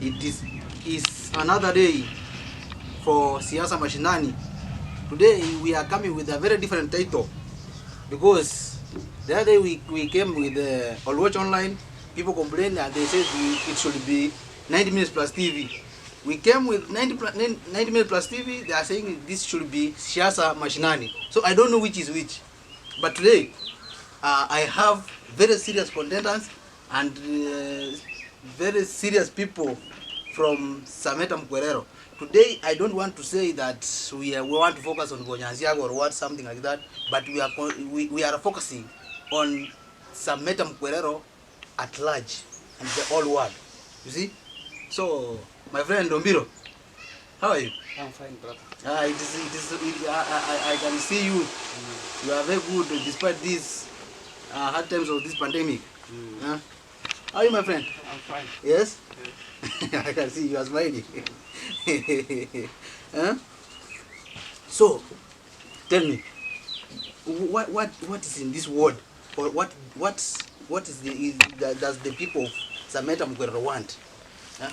It is another day for Siasa Mashinani. Today we are coming with a very different title because the other day we came with All Watch Online. People complained and they said it should be 90 minutes plus TV. We came with 90 minutes plus TV. They are saying this should be Siasa Mashinani. So I don't know which is which. But today I have very serious contenders and very serious people from Sameta Mokwerero. Today I don't want to say that we want to focus on Bonyanziago or what, something like that, but we are focusing on Sameta Mokwerero at large and the whole world. You see? So my friend Dombiro, how are you? I'm fine, brother. I can see you. You are very good despite these hard times of this pandemic. How are you, my friend? I'm fine. Yes? I can see you are smiling. So, tell me, what is in this world, or what does the people of Sameta Mokwerero want? I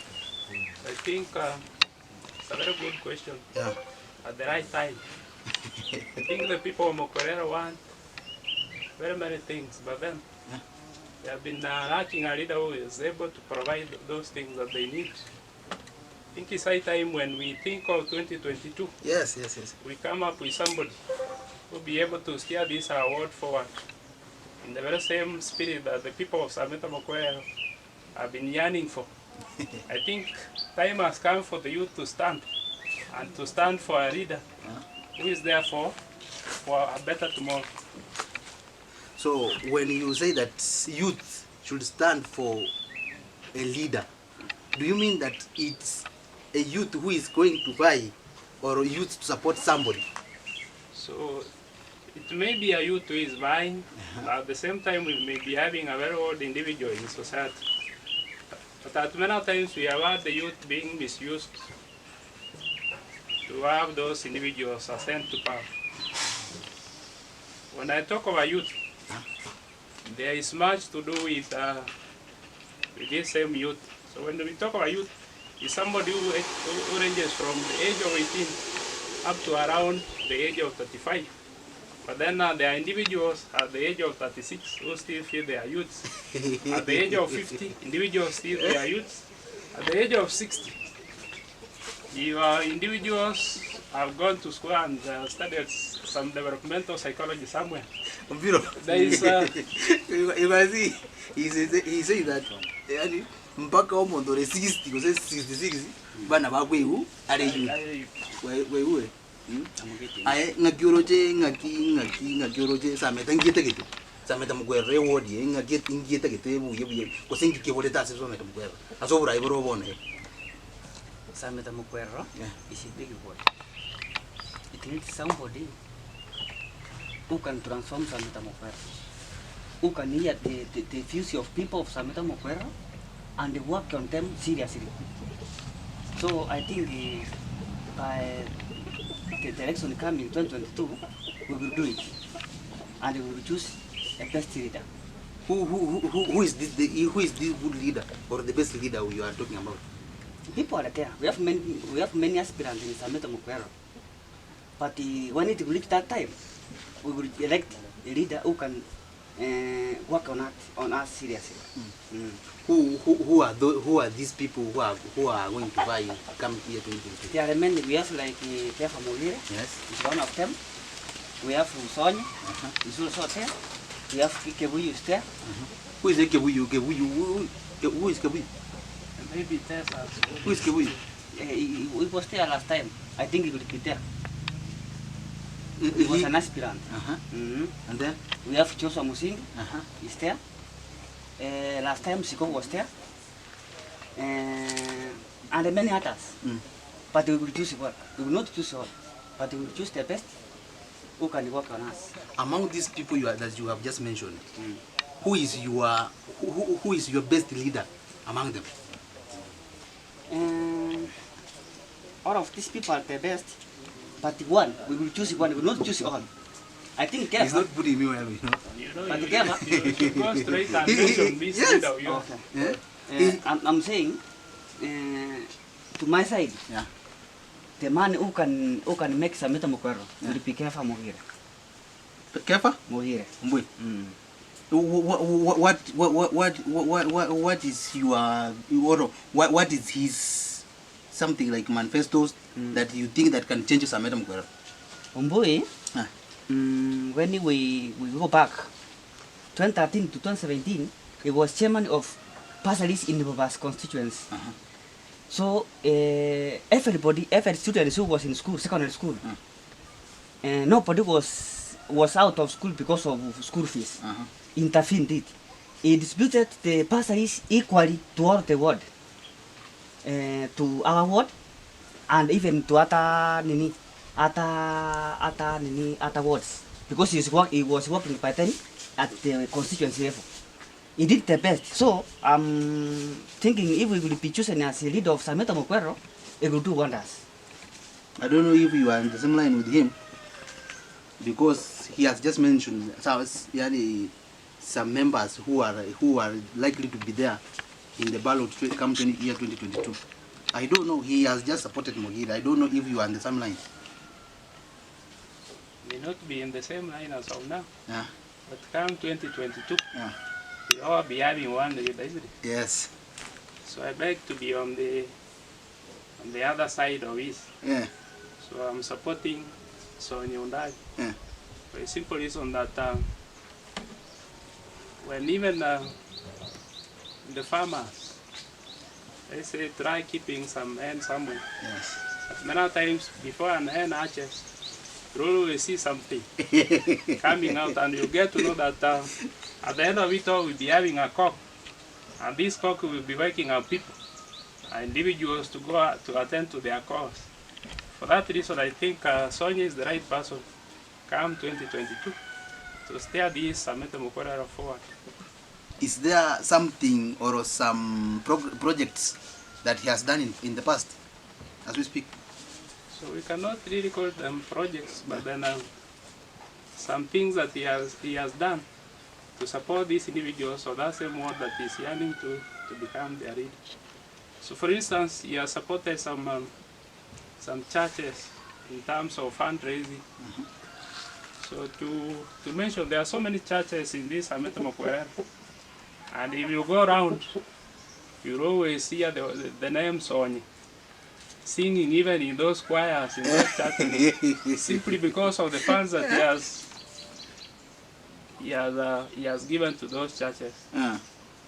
think it's a very good question. Yeah. At the right time. I think the people of Mokwerero want very many things, but then they have been lacking a leader who is able to provide those things that they need. I think it's high time when we think of 2022. Yes. We come up with somebody who will be able to steer this award forward in the very same spirit that the people of Sameta Mokwerero have been yearning for. I think time has come for the youth to stand, and to stand for a leader who is there for a better tomorrow. So when you say that youth should stand for a leader, do you mean that it's a youth who is going to buy, or a youth to support somebody? So it may be a youth who is buying, but at the same time we may be having a very old individual in society. But at many times we have had the youth being misused to have those individuals ascend to power. When I talk about youth, there is much to do with this same youth. So when we talk about youth, it's somebody who ranges from the age of 18 up to around the age of 35. But then there are individuals at the age of 36 who still feel they are youths. At the age of 50, individuals still they are youths. At the age of 60, if individuals have gone to school and studied some developmental psychology somewhere. There is you can see, he said that mpaka omuntu ore 60 kose 66 bana bakwehu are you wewe aye ngakioroje ngakioroje Sameta ngietegete Sameta Mokwerero wodi ngietegete buye kose ngikebole tase Sameta Mokwerero asobura iboro bone. Sameta Mokwerero is a big word. It needs somebody who can transform Sameta Mokwerero, who can hear the views of people of Sameta Mokwerero and work on them seriously. So I think by the election coming in 2022, we will do it, and we will choose a best leader. Who is this good leader or the best leader you are talking about? People are there. We have many aspirants in Sameta Mokwerero, but when it will reach that time, we will elect a leader who can work on us seriously. Who are these people who are going to buy come here to Egypt? There are many. We have like Pefa Molire. Yes. It's one of them. We have Sonia. It's also there. We have Kebuyu is there. Who is Kebuyu? Who is Kebuyu? maybe Tessa. Who is Kebuyu? We was there last time. I think he will be there. He was an aspirant. And then? We have Joshua Musingi. He's there. Last time Siko was there. And many others. But we will choose one. We will not choose all. But we will choose the best who can work on us. Among these people that you have just mentioned, who is your best leader among them? All of these people are the best, but one, we will choose one, we will not choose all. I think he's not putting me well, you know. But you go straight and mention this leader. I'm saying to my side, Yeah. the man who can make Sameta Mokwerero will be careful Mokwerero. Kefa? Mokwerero. Mbui. What is what is his something like manifestos that you think that can change Sameta Mokwerero? Mbui, Ah. when we go back 2013 to 2017, he was chairman of Pasalis in Bobas constituency. So every student who was in school, secondary school, nobody was out of school because of school fees. Intervened it. He distributed the bursaries equally to all the ward, to our ward, and even to other wards, because he was working by then at the constituency level. He did the best. So I'm thinking if we will be chosen as a leader of Sameta Mokwerero, it will do wonders. I don't know if you are in the same line with him, because he has just mentioned some members who are likely to be there in the ballot come year 2022. I don't know. He has just supported Mokwerero. I don't know if you are in the same line. May not be in the same line as of now. Yeah. But come 2022, Yeah. we all be having one leader, isn't it? Yes. So I beg to be on the other side of it. Yeah. So I'm supporting Sonia Undai. Yeah. For a simple reason that when even the farmers, they say try keeping some hen somewhere. Yes. But many times before an hen hatches, you always see something coming out, and you get to know that at the end of it all, we'll be having a cock, and this cock will be waking up people, individuals to go out to attend to their cause. For that reason, I think Sonia is the right person come 2022 to steer this Sameta Mokwerero forward. Is there something or some projects that he has done in the past as we speak? So we cannot really call them projects, but then some things that he has done to support these individuals, so that's the more that he's yearning to become their leader. So for instance, he has supported some churches in terms of fundraising. So to mention, there are so many churches in this Sameta Mokwerero, and if you go around, you'll always hear the name Sonia singing even in those choirs, in those churches, simply because of the funds that he has given to those churches.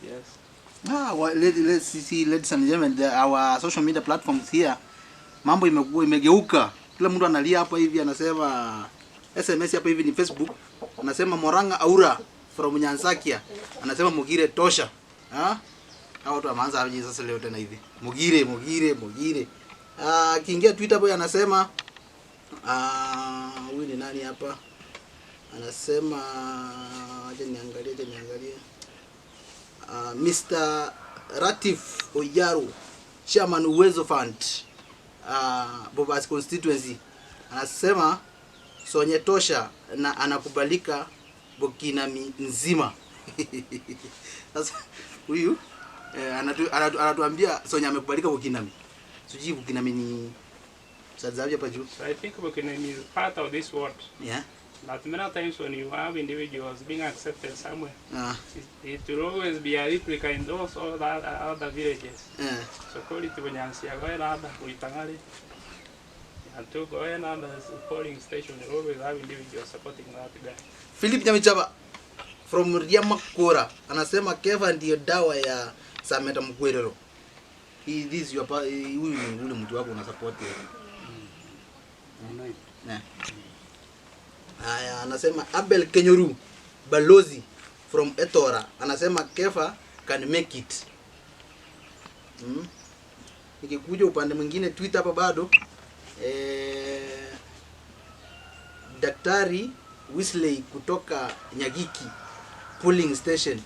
Yes. Well, let's see, ladies and gentlemen, our social media platforms here, mambo imegeuka. Kila mtu analia hapa hivi, anasema SMS hapa hivi ni Facebook, anasema Moranga Aura from Nyansakia, anasema Mokwerero tosha. Hao watu wameanza aje sasa leo tena hivi. Mokwerero. Kiingia Twitter boy anasema huyu ni nani hapa? Anasema aje niangalie. Mr. Ratif Oyaru, Chairman Uwezo Fund, Bobas constituency, anasema Sonia tosha na anakubalika Bokinami nzima. Sasa huyu anatuambia Sonia amekubalika Bokinami. Sijui Bokinami ni sadzaje hapa juu. So I think Bokinami is part of this world. Yeah. But many times when you have individuals being accepted somewhere, it will always be a replica in those other villages. So call it Bunyansia, go another, Uitangari, and to go another polling station, you always have individuals supporting that guy. Philip Nyamichaba from Riamakura anasema Keva ndiyo dawa ya Sameta Mokwerero. This your huyu ni mtu wako una support. Haya, anasema Abel Kenyoru Balozi from Etora anasema Kefa can make it. Nikikuja upande mwingine Twitter hapa bado Daktari Wesley kutoka Nyagiki polling station,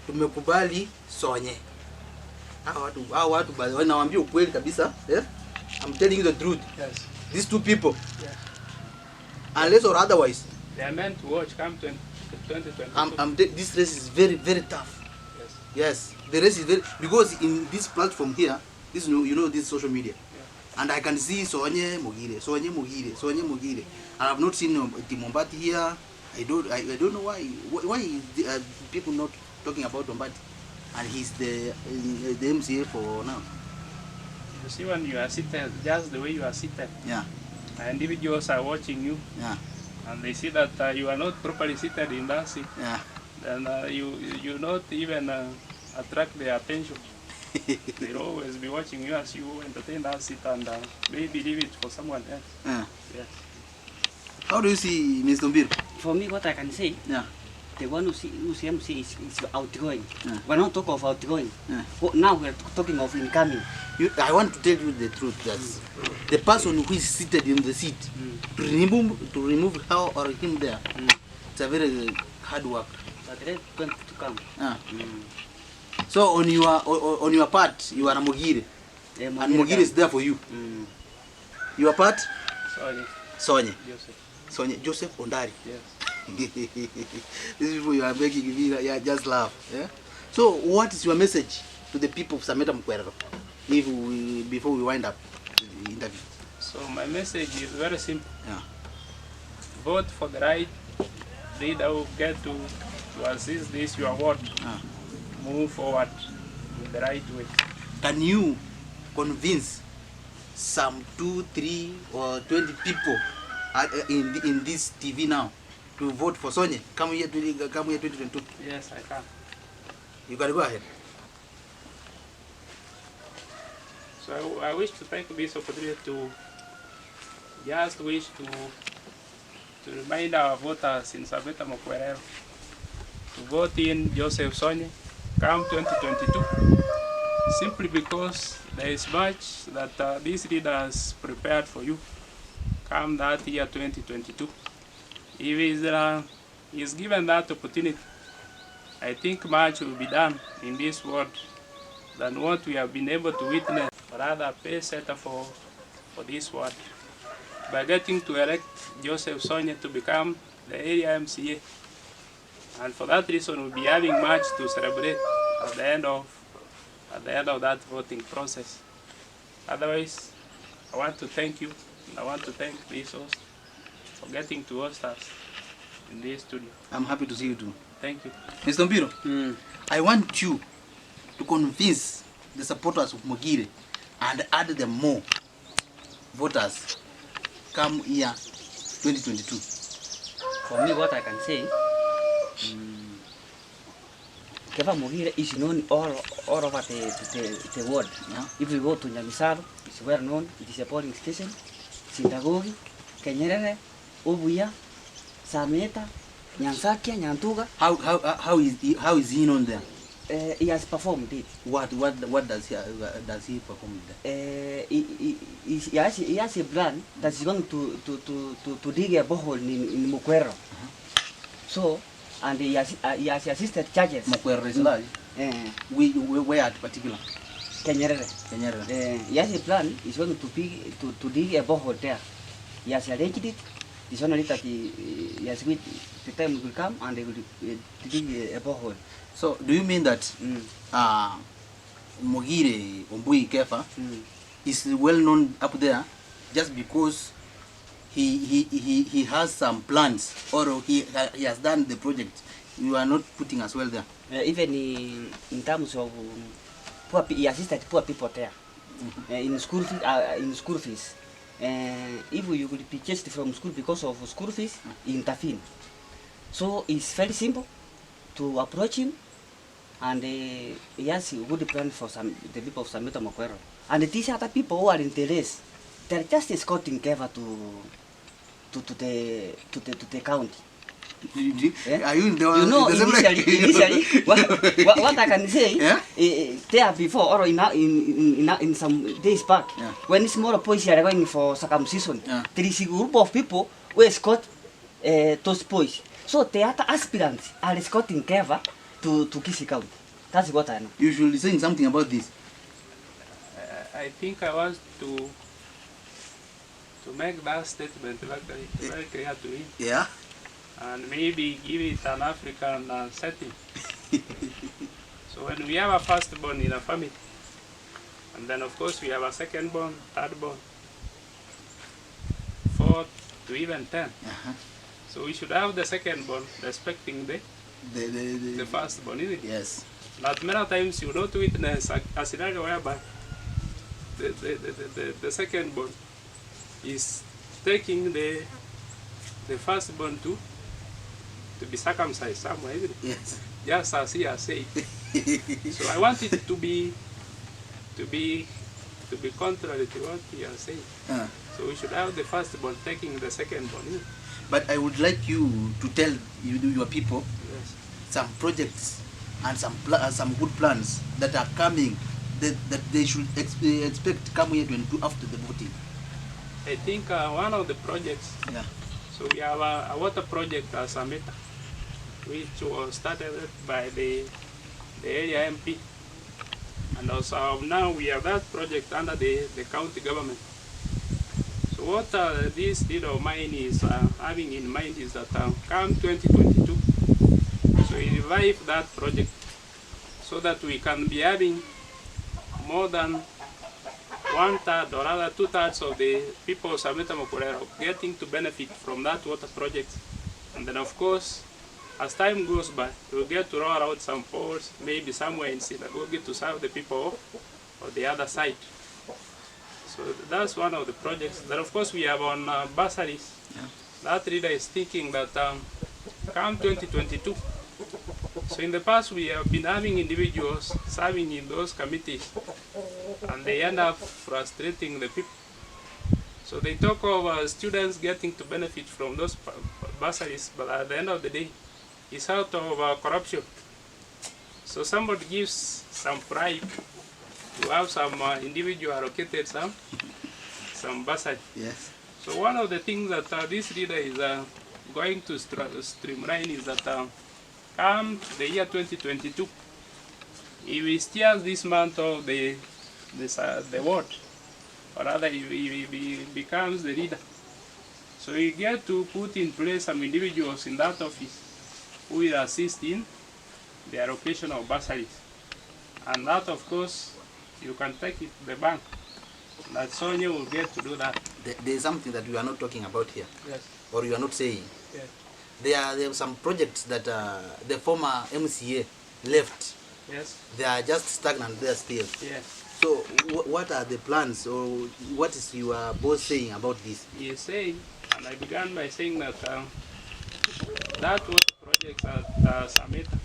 tumekubali Sonye. Hao watu wanawaambia ukweli kabisa. I'm telling you the truth. Yes. These two people. Yeah. Unless or otherwise, they are meant to watch come 2022. This race is very, very tough. Yes. Yes, the race is very, because in this platform here, This this social media. Yeah. And I can see Sonye Mugire. And I've not seen Mombati here. I don't know why people not talking about Mombati. And he's the MCA for now. You see, when you are seated, just the way you are seated. Yeah. Individuals are watching you. Yeah. And they see that you are not properly seated in that seat. Yeah. Then you not even attract their attention. They'll always be watching you as you entertain that seat and maybe leave it for someone else. Yeah. Yes. How do you see Mr. Mbir? For me, what I can say, yeah, the one who see MC is outgoing. Yeah. We're not talking of outgoing. Yeah. Now we're talking of incoming. I want to tell you the truth that the person who is seated in the seat, to remove her or him there, it's a very hard work. But they're going to come. So on your part, you are a Mugire, and Mugire is there for you. Your part? Sonye. Joseph Ondari. Yes. These people you are making me just laugh. Yeah? So what is your message to the people of Sameta Mokwerero before we wind up the interview? So my message is very simple. Yeah. Vote for the right leader who get to assist this your ward. Move forward in the right way. Can you convince some 2, 3 or 20 people in this TV now to vote for Sonye? Come here 2022. Yes, I can. You can go ahead. So I wish to take this opportunity to remind our voters in Sameta Mokwerero to vote in Joseph Sonye come 2022, simply because there is much that these leaders prepared for you come that year 2022. If he is given that opportunity, I think much will be done in this world than what we have been able to witness, rather pace setter for this world by getting to elect Joseph Sonye to become the area MCA. And for that reason, we'll be having much to celebrate at the end of that voting process. Otherwise, I want to thank you, and I want to thank this host for getting to host us in this studio. I'm happy to see you too. Thank you. Mr. Mbiro, I want you to convince the supporters of Mugire and add them more voters come year 2022. For me, what I can say, Keva Mugire is known all over the world. Yeah. If we go to Nyamisaro, it's well known. It is a polling station. Sindagogi, Kenyerere, Obuya, Sameta, Nyansakia, Nyantuga. How is he known there? He has performed it. What does he perform there? He has a plan that is going to dig a borehole in Mokwerero. So, and he has assisted churches. Mokwerero is large. Where at particular? Kenyerere. He has a plan. He's going to dig a borehole there. He has arranged it. It's only that he has wait. The time will come and they will dig a borehole. So, do you mean that Mugire Ombui Kefa is well known up there just because he has some plans or he has done the project? You are not putting as well there. Even in terms of poor, he assisted poor people there in school fees. If you will be chased from school because of school fees, he intervene. So it's very simple to approach him, and he has a good plan for the people of Sameta Mokwerero. And these other people who are in the race, they're just escorting Keva to the county. Are you in the initially what I can say, there before or in some days back, when small boys are going for circumcision, there is a group of people who escort those boys. So the other aspirants are escorting Keva to Kisii County. That's what I know. You should be saying something about this. I think I want to make that statement very clear to him. Yeah. And maybe give it an African setting. So when we have a firstborn in a family, And then of course we have a second born, third born, fourth to even 10. So we should have the second born respecting the first born, isn't it? Yes. But many times you don't witness a scenario whereby the second born is taking the firstborn to be circumcised somewhere, isn't it? Yes. Just as he has said. So I want it to be contrary to what he has said. So we should have the firstborn taking the secondborn. Isn't it? But I would like you to tell your people Yes. some projects and some good plans that are coming that they should expect come here to do after the voting. I think one of the projects, Yeah. so we have a water project at Sameta, which was started by the area MP. And also now we have that project under the county government. So what this leader of mine is having in mind is that come 2022, so we revive that project so that we can be having more than 1/3 or rather 2/3 of the people of Sameta Mokwerero getting to benefit from that water project. And then of course, as time goes by, we'll get to roll out some poles, maybe somewhere in synagogue to serve the people of the other side. So that's one of the projects. Then of course we have on bursaries. Yeah. That leader is thinking that come 2022. So in the past we have been having individuals serving in those committees and they end up frustrating the people. So they talk of students getting to benefit from those bursaries, but at the end of the day, it's out of corruption. So somebody gives some bribe to have some individual allocated some bursary. Yes. So one of the things that this leader is going to streamline is that come the year 2022, he will steer this month of the ward, or rather he becomes the leader. So you get to put in place some individuals in that office who will assist in the allocation of bursaries. And that, of course, you can take it to the bank. That Sonia will get to do that. There is something that we are not talking about here. Yes. Or you are not saying. Yes. There are some projects that the former MCA left. Yes. They are just stagnant there still. Yes. So what are the plans, or what is your boss saying about this? He is saying, and I began by saying that that water project at Sameta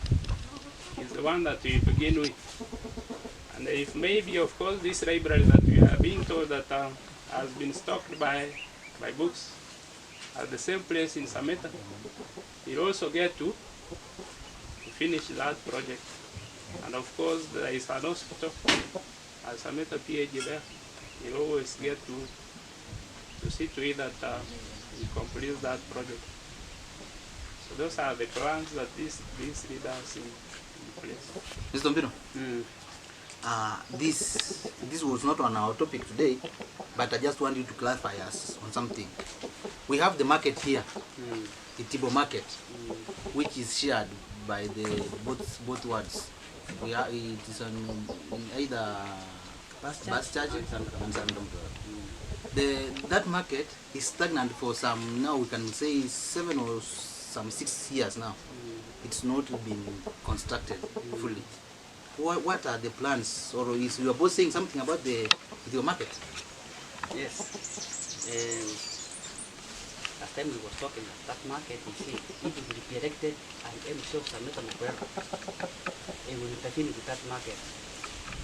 is the one that we begin with. And if maybe, of course, this library that we are being told that has been stocked by books at the same place in Sameta, we also get to finish that project. And of course, there is an hospital at Sameta PhD there. You always get to see to it that we complete that project. So those are the plans that these leaders in place. Mr. Mbino, this was not on our topic today, but I just want you to clarify us on something. We have the market here, the Tibo market, which is shared by the both wards. It is in either bus charge and that market is stagnant for some, now we can say 7 or some 6 years now. It's not been constructed fully. What are the plans, or is you are both saying something about the market? Yes. Last time we were talking that market, we see it will be erected and MC of Sameta Mokwerero. They will intervene with that market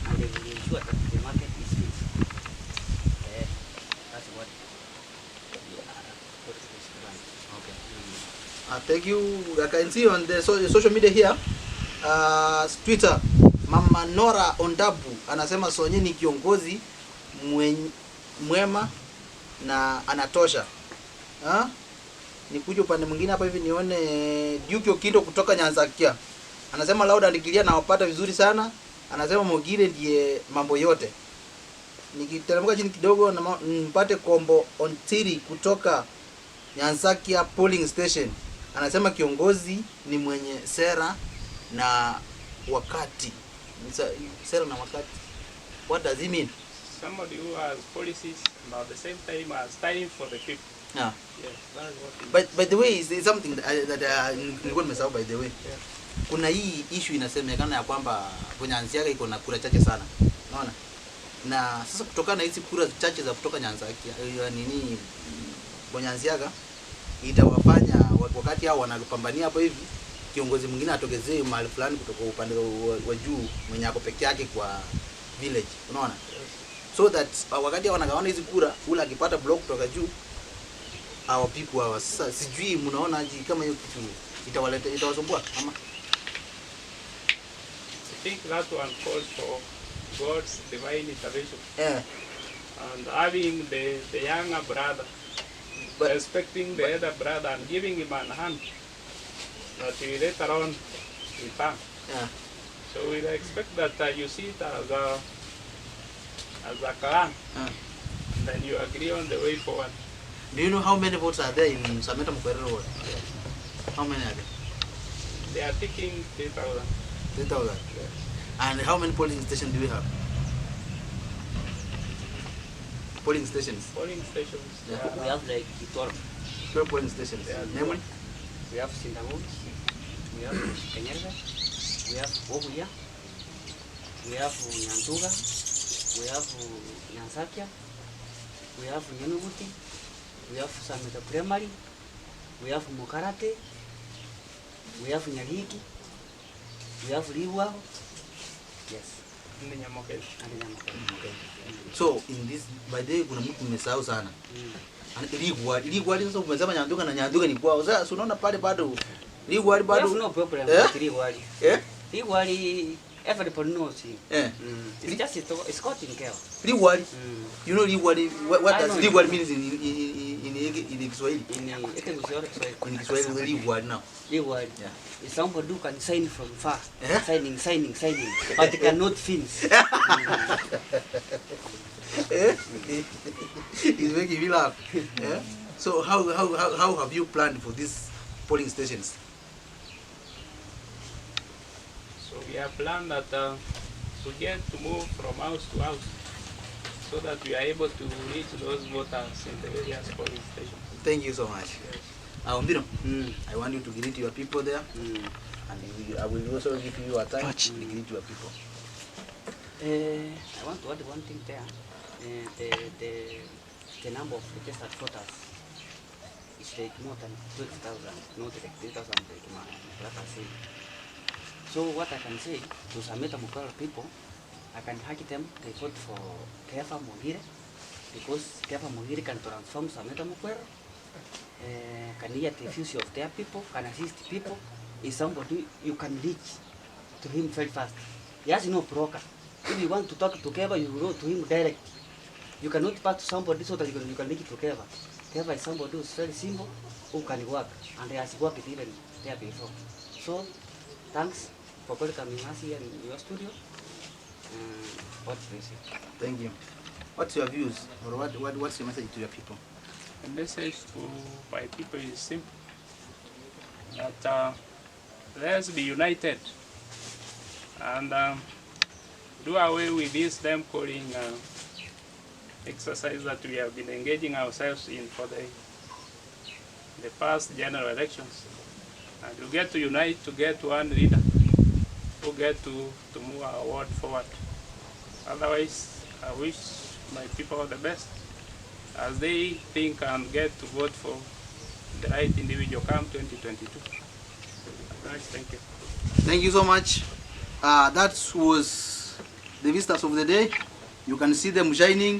and they will ensure that the market is fixed. That's what is planned. Okay. Thank you. I can see on the social media here, Twitter, Mama Nora Ondabu anasema Sonye ni kiongozi mwema na anatosha. Nikuje upande mwingine hapa hivi nione Duke Okindo kutoka Nyanzakia. Anasema Lauda Ndikilia na wapata vizuri sana. Anasema Mogire ndiye mambo yote. Nikiteremka chini kidogo na mpate Kombo Ontiri kutoka Nyanzakia polling station. Anasema kiongozi ni mwenye sera na wakati. Sera na wakati. What does he mean? Somebody who has policies and at the same time has time for the people. Yeah. Yes, that's what it But by the way, it's something that nilikuwa nimesahau by the way. Yeah. Kuna hii issue inasemekana ya kwamba Nyanza iko na kura chache sana. Unaona? Na sasa kutokana na hizi kura chache za kutoka Nyanza nini Nyanza itawafanya wakati hao wanapambania hapo hivi kiongozi mwingine atogezee mahali fulani kutoka upande wa juu mwenye ako peke yake kwa village. Unaona? So that wakati hao wanagawana hizi kura ule akipata block kutoka juu our people hawa sasa sijui mnaona aje kama hiyo kitu itawasumbua ama I think that one calls for God's divine intervention. yeah. And having the younger brother, But- respecting the elder brother and giving him an hand that he later on will turn. Yeah. So we expect that you see it as a clan, and then you agree on the way forward. Do you know how many votes are there in Sameta Mokwerero ward? How many are there? They are taking 3,000. 3,000. And how many polling stations do we have? Polling stations. Polling stations. Yeah. We have like 12. 12 polling stations. Yeah. Name one? We have Sindamus, we have Kenyerga, we have Obuya, we have Nyantuga, we have Nyansakia, we have Yenuguti, we have Sameta Primary, we have Mokarate, we have Nyariki, we have Liwa. Yes. In the Nyamokel. And Nyamokel. Okay. So in this by the way kuna mtu mmesahau sana. Ligwa sasa umesema Nyanduga na Nyanduga ni kwao. Sasa unaona pale bado Ligwa We bado have no problem Eh? with Liwa. eh Liwa, everybody knows him. eh It's just it's caught in chaos. Ligwa you know Ligwa what I does know Ligwa it. means in Kiswahili? In Kiswahili Ligwa now. Liwa. Yeah. It's somebody who can sign from far. Eh? Signing. But they cannot finish. It's making me laugh. Yeah? So how have you planned for these polling stations? So we have planned that we get to move from house to house so that we are able to reach those voters in the various polling stations. Thank you so much. Yes. Mbino, Mm. I want you to greet your people there, Mm. and I will also give you a time to greet your people. I want to add one thing there. The number of registered voters is like more than 12,000, not like 3,000 like my brother said. So what I can say to Sameta Mokwerero people, I can hack them, they vote for Kefa Mogire, because Kefa Mogire can transform Sameta Mokwerero, can hear the future of their people, can assist people. Is somebody you can reach to him very fast. He has no broker. If you want to talk to Kefa, you go to him direct. You cannot pass to somebody so that you can make it to Kefa. Kefa is somebody who is very simple, who can work, and he has worked even there before. So, thanks for welcoming us here in your studio. What is it? Thank you. What's your views, or what's your message to your people? The message to my people is simple, that let's be united and do away with this them calling exercise that we have been engaging ourselves in for the past general elections. And we get to unite to get one leader who get to move our world forward. Otherwise, I wish my people the best as they think and get to vote for the right individual come 2022. Guys, thank you. Thank you so much. That was the visitors of the day. You can see them shining.